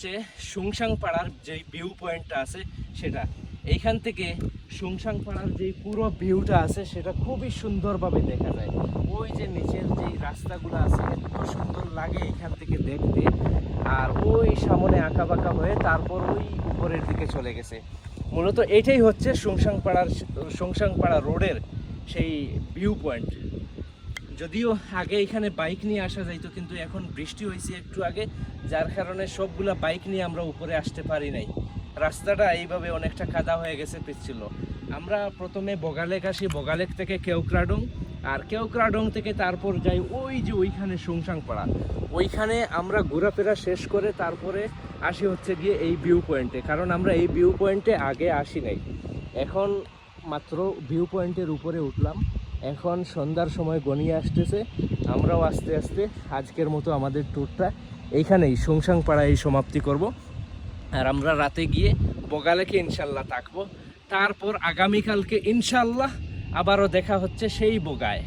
হচ্ছে সুংসাং পাড়ার যে ভিউ পয়েন্টটা আছে সেটা। এইখান থেকে সুংসাং পাড়ার যে পুরো ভিউটা আছে সেটা খুবই সুন্দরভাবে দেখা যায়। ওই যে নিচের যে রাস্তাগুলো আছে এত সুন্দর লাগে এখান থেকে দেখতে। আর ওই সামনে আঁকা বাঁকা হয়ে তারপর ওই উপরের দিকে চলে গেছে। মূলত এটাই হচ্ছে সুংসাং পাড়া রোডের সেই ভিউ পয়েন্ট। যদিও আগে এখানে বাইক নিয়ে আসা যাইতো, কিন্তু এখন বৃষ্টি হয়েছে একটু আগে, যার কারণে সবগুলা বাইক নিয়ে আমরা উপরে আসতে পারি নাই। রাস্তাটা এইভাবে অনেকটা কাদা হয়ে গেছে পিচ্ছিল। আমরা প্রথমে বগালেক আসি, বগালেক থেকে কেওক্রাডং, আর কেওক্রাডং থেকে তারপর যাই ওই যে ওইখানে সুংসাং পাড়া। ওইখানে আমরা ঘোরাফেরা শেষ করে তারপরে আসি হচ্ছে গিয়ে এই ভিউ পয়েন্টে, কারণ আমরা এই ভিউ পয়েন্টে আগে আসি নাই। এখন মাত্র ভিউ পয়েন্টের উপরে উঠলাম। এখন সন্ধ্যার সময় গনিয়ে আসতেছে। আমরাও আস্তে আস্তে আজকের মতো আমাদের ট্যুরটা এইখানেই সুংসাং পাড়ায় সমাপ্তি করব। আর আমরা রাতে গিয়ে বগালেকে ইনশাল্লাহ থাকবো। তারপর আগামীকালকে ইনশাল্লাহ আবারও দেখা হচ্ছে সেই বগায়।